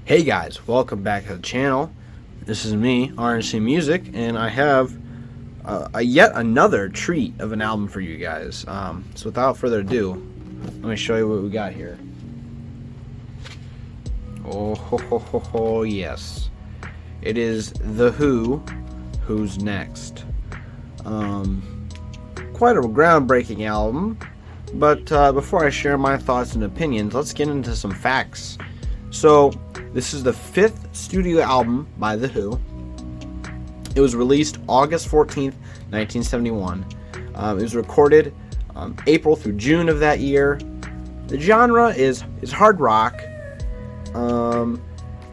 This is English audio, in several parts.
Hey guys, welcome back to the channel. This is me, RNC Music, and I have yet another treat of an album for you guys. So without further ado, let me show you what we got here. Oh, ho, ho, ho, ho, yes. It is The Who, Who's Next. Quite a groundbreaking album, but before I share my thoughts and opinions, let's get into some facts. So, this is the 5th studio album by The Who. It was released August 14th, 1971. It was recorded April through June of that year. The genre is hard rock.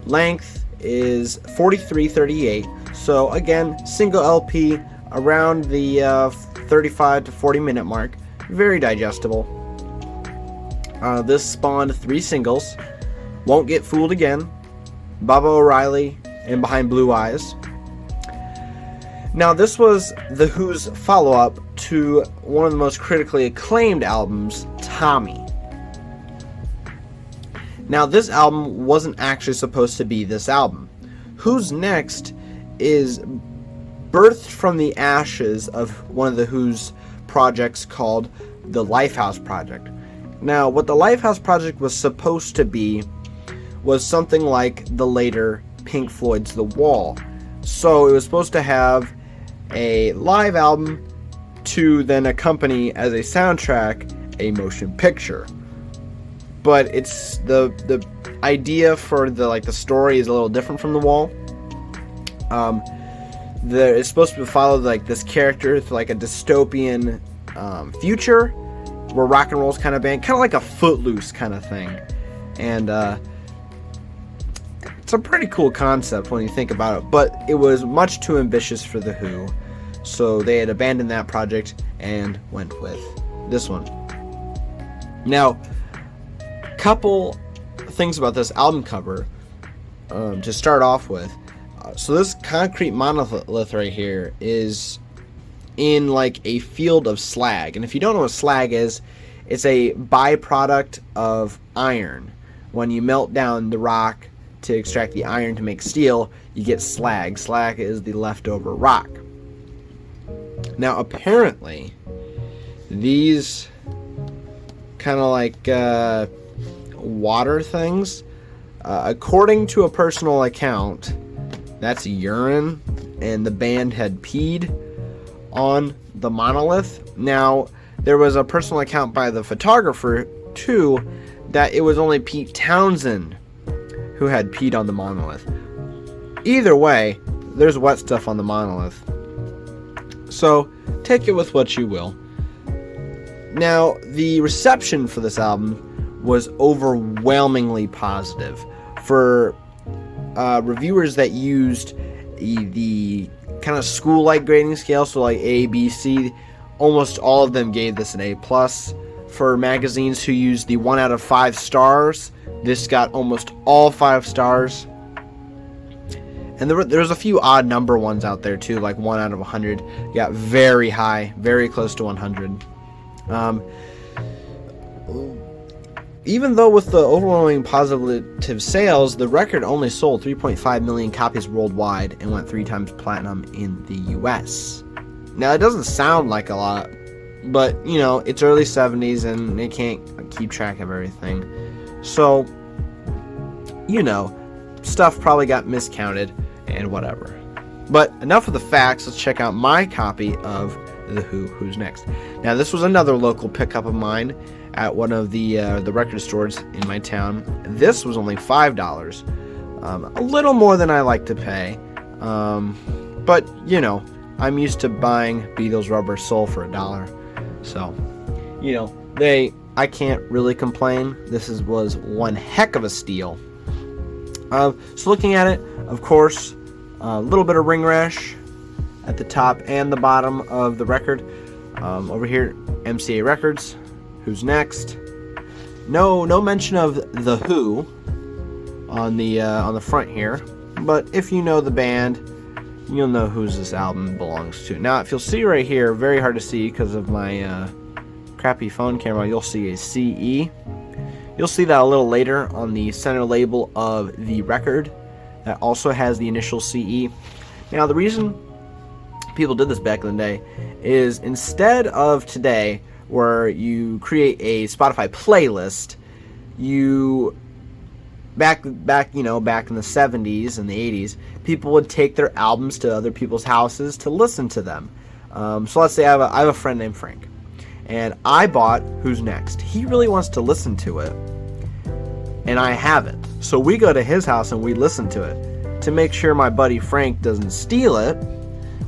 Length is 43:38. So again, single LP around the 35 to 40 minute mark. Very digestible. This spawned 3 singles. Won't Get Fooled Again, Baba O'Reilly, and Behind Blue Eyes. Now, this was The Who's follow-up to one of the most critically acclaimed albums, Tommy. Now, this album wasn't actually supposed to be this album. Who's Next is birthed from the ashes of one of The Who's projects called the Lifehouse Project. Now, what the Lifehouse Project was supposed to be was something like the later Pink Floyd's The Wall. So it was supposed to have a live album to then accompany as a soundtrack a motion picture. But it's the idea for the story is a little different from The Wall. It's supposed to follow this character through a dystopian future where rock and roll's kind of banned, kind of like a Footloose kind of thing. And it's a pretty cool concept when you think about it, but it was much too ambitious for The Who, so they had abandoned that project and went with this one. Now, couple things about this album cover to start off with. So this concrete monolith right here is in a field of slag, and if you don't know what slag is, it's a byproduct of iron. When you melt down the rock to extract the iron to make steel, you get slag. Slag is the leftover rock. Now, apparently, these kind of water things, according to a personal account, that's urine, and the band had peed on the monolith. Now, there was a personal account by the photographer, too, that it was only Pete Townsend who had peed on the monolith. Either way, there's wet stuff on the monolith. So, take it with what you will. Now, the reception for this album was overwhelmingly positive. For reviewers that used the kind of school-like grading scale, so A, B, C, almost all of them gave this an A+. For magazines who used the 1 out of 5 stars, this got almost all 5 stars. And there's a few odd number ones out there too, like 1 out of 100. Got very high, very close to 100. Even though with the overwhelming positive sales, the record only sold 3.5 million copies worldwide and went 3 times platinum in the US. Now, it doesn't sound like a lot, but, it's early 70s and they can't keep track of everything. So, stuff probably got miscounted and whatever. But enough of the facts. Let's check out my copy of The Who, Who's Next. Now, this was another local pickup of mine at one of the record stores in my town. This was only $5. A little more than I like to pay. But, I'm used to buying Beatles Rubber Soul for $1. So, I can't really complain. This was one heck of a steal. So looking at it, of course, a little bit of ring rash at the top and the bottom of the record. Over here, MCA Records, Who's Next. No mention of The Who on the front here, but if you know the band, you'll know whose this album belongs to. Now, if you'll see right here, very hard to see because of my crappy phone camera, you'll see a CE. You'll see that a little later on the center label of the record that also has the initial CE. Now, the reason people did this back in the day is instead of today where you create a Spotify playlist, you back in the 70s and the 80s, people would take their albums to other people's houses to listen to them. So let's say I have a friend named Frank, and I bought Who's Next. He really wants to listen to it, and I haven't. So we go to his house and we listen to it. To make sure my buddy Frank doesn't steal it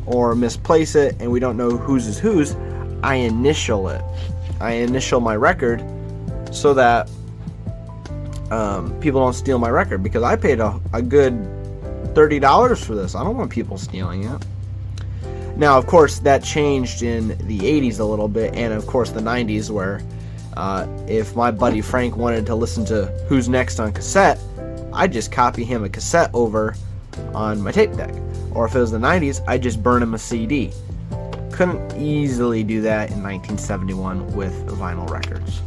or misplace it and we don't know whose is whose, I initial it. I initial my record so that people don't steal my record, because I paid a good $30 for this. I don't want people stealing it. Now, of course, that changed in the 80s a little bit, and of course the 90s, where if my buddy Frank wanted to listen to Who's Next on cassette, I'd just copy him a cassette over on my tape deck. Or if it was the 90s, I'd just burn him a CD. Couldn't easily do that in 1971 with vinyl records.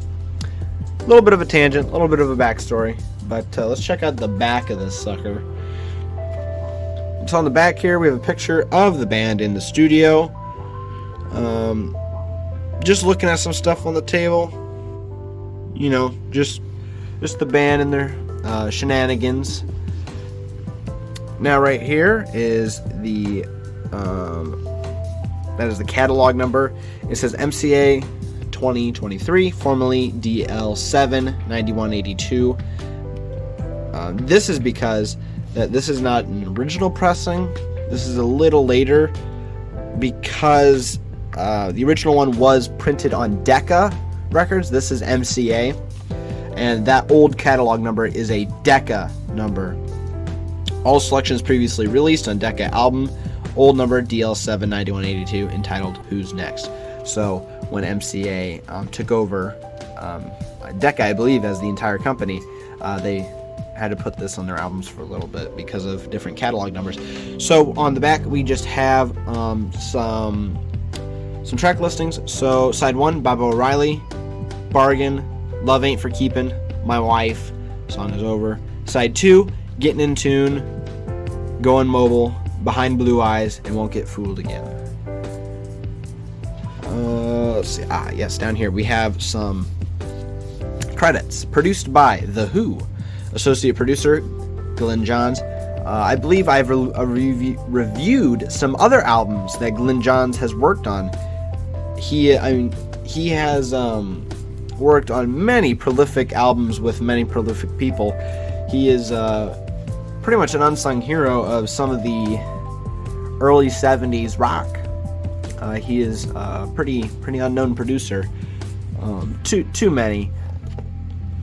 A little bit of a tangent, a little bit of a backstory, but let's check out the back of this sucker. So on the back here, we have a picture of the band in the studio. Just looking at some stuff on the table. Just the band and their shenanigans. Now right here is the that is the catalog number. It says MCA 2023, formerly DL7 9182. This is because this is not an original pressing. This is a little later because the original one was printed on Decca records. This is MCA, and that old catalog number is a Decca number. All selections previously released on Decca album, old number DL7 9182, entitled Who's Next. So when MCA took over Decca, I believe, as the entire company, they had to put this on their albums for a little bit because of different catalog numbers. So on the back, we just have some track listings. So side 1, Bob O'Reilly, Bargain, Love Ain't for Keepin', My Wife, Song Is Over. Side 2, Getting in Tune, Going Mobile, Behind Blue Eyes, and Won't Get Fooled Again. Let's see. Yes, down here we have some credits. Produced by The Who. Associate producer, Glyn Johns. I believe I've reviewed some other albums that Glyn Johns has worked on. He has worked on many prolific albums with many prolific people. He is pretty much an unsung hero of some of the early 70s rock. He is a pretty unknown producer. Too many.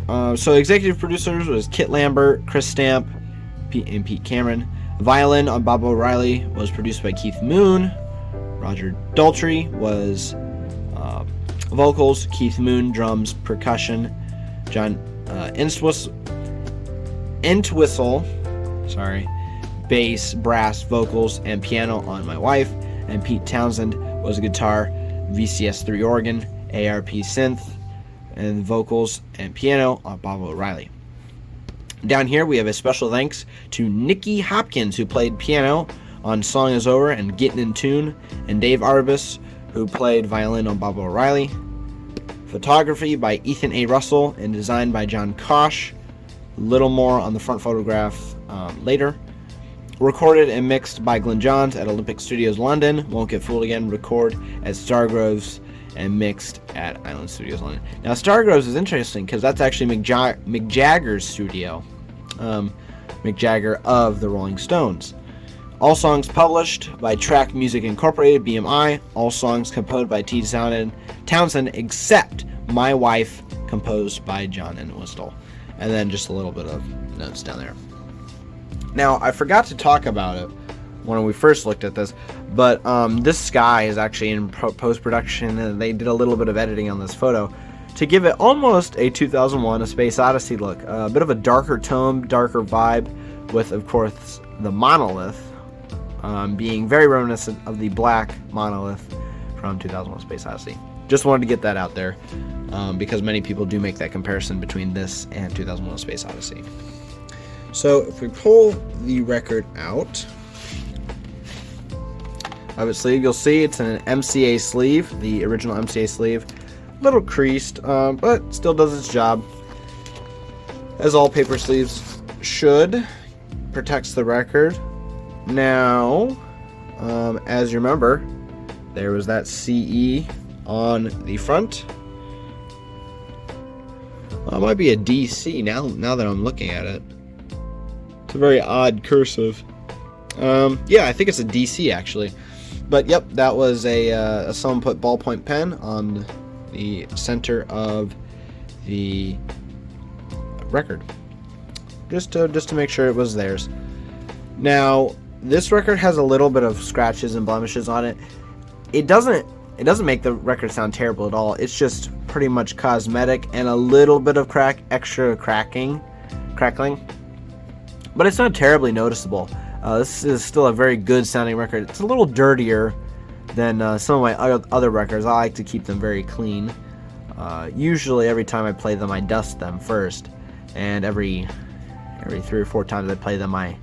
So executive producers was Kit Lambert, Chris Stamp, and Pete Cameron. Violin on Bob O'Reilly was produced by Keith Moon. Roger Daltrey was vocals. Keith Moon, drums, percussion. John Entwistle, bass, brass, vocals, and piano on My Wife. And Pete Townsend was guitar, VCS3 organ, ARP synth, and vocals and piano on Bob O'Reilly. Down here we have a special thanks to Nicky Hopkins, who played piano on Song Is Over and Getting in Tune, and Dave Arbus, who played violin on Bob O'Reilly. Photography by Ethan A. Russell and designed by John Kosh. A little more on the front photograph later. Recorded and mixed by Glyn Johns at Olympic Studios London. Won't Get Fooled Again, record at Stargroves and mixed at Island Studios London. Now Stargroves is interesting because that's actually Mick Jagger's studio. Mick Jagger of the Rolling Stones. All songs published by Track Music Incorporated, BMI. All songs composed by T. Townsend except My Wife, composed by John Entwistle. And then just a little bit of notes down there. Now, I forgot to talk about it when we first looked at this, but this sky is actually in post-production, and they did a little bit of editing on this photo to give it almost a 2001 A Space Odyssey look. A bit of a darker tone, darker vibe, with, of course, the monolith being very reminiscent of the black monolith from 2001 Space Odyssey. just wanted to get that out there because many people do make that comparison between this and 2001: A Space Odyssey. So if we pull the record out of its sleeve, you'll see it's an MCA sleeve, the original MCA sleeve. A little creased, but still does its job, as all paper sleeves should. Protects the record. Now, as you remember, there was that CE on the front. Well, it might be a DC now that I'm looking at it. It's a very odd cursive. Yeah, I think it's a DC actually. But yep, that was someone put ballpoint pen on the center of the record, just to make sure it was theirs. Now, this record has a little bit of scratches and blemishes on it. It doesn't make the record sound terrible at all. It's just pretty much cosmetic and a little bit of extra crackling. But it's not terribly noticeable. This is still a very good sounding record. It's a little dirtier than some of my other records. I like to keep them very clean. Usually every time I play them, I dust them first, and every 3 or 4 times I play them, I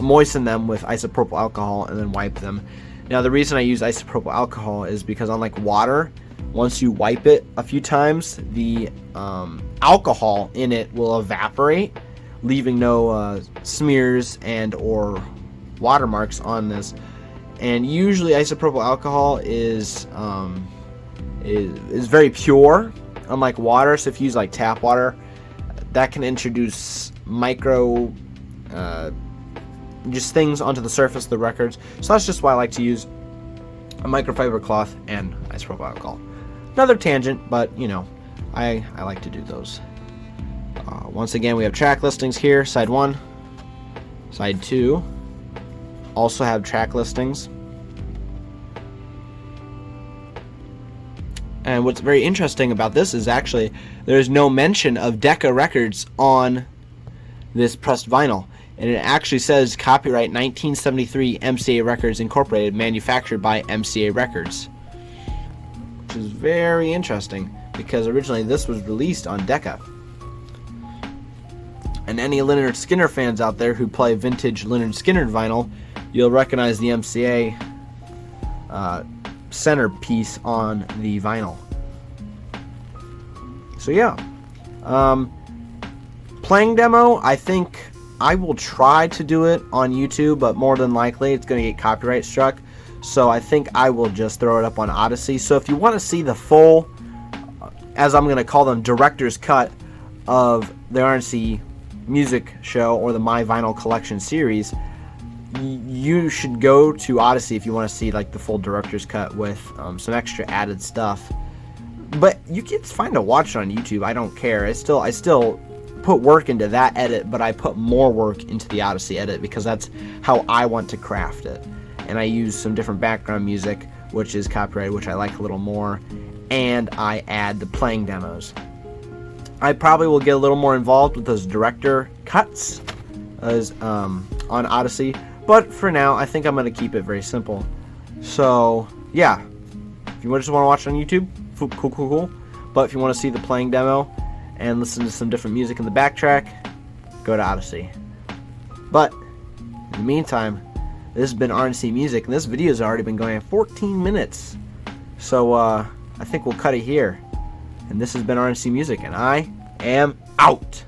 moisten them with isopropyl alcohol and then wipe them. Now, the reason I use isopropyl alcohol is because, unlike water, once you wipe it a few times, the alcohol in it will evaporate, leaving no smears and or watermarks on this. And usually isopropyl alcohol is very pure, unlike water. So if you use like tap water, that can introduce micro just things onto the surface of the records. So that's just why I like to use a microfiber cloth and isopropyl alcohol. Another tangent, but you know, I like to do those. Once again, we have track listings here. Side 1, side 2 also have track listings. And what's very interesting about this is actually there's no mention of Decca Records on this pressed vinyl. And it actually says copyright 1973 MCA Records Incorporated, manufactured by MCA Records. Which is very interesting because originally this was released on Decca. And any Lynyrd Skynyrd fans out there who play vintage Lynyrd Skynyrd vinyl, you'll recognize the MCA centerpiece on the vinyl. So yeah, playing demo, I think I will try to do it on YouTube, but more than likely it's going to get copyright struck. So I think I will just throw it up on Odysee. So if you want to see the full, as I'm going to call them, director's cut of the RNC music show or the My Vinyl Collection series, you should go to Odysee if you want to see like the full director's cut with some extra added stuff. But it's fine to watch it on YouTube. I don't care. I still put work into that edit, but I put more work into the Odysee edit because that's how I want to craft it. And I use some different background music, which is copyrighted, which I like a little more, and I add the playing demos. I probably will get a little more involved with those director cuts as on Odysee, but for now I think I'm going to keep it very simple. So yeah, if you just want to watch it on YouTube, cool. But if you want to see the playing demo and listen to some different music in the backtrack, go to Odysee. But in the meantime, this has been RNC Music, and this video has already been going 14 minutes. So I think we'll cut it here. And this has been RNC Music, and I am out.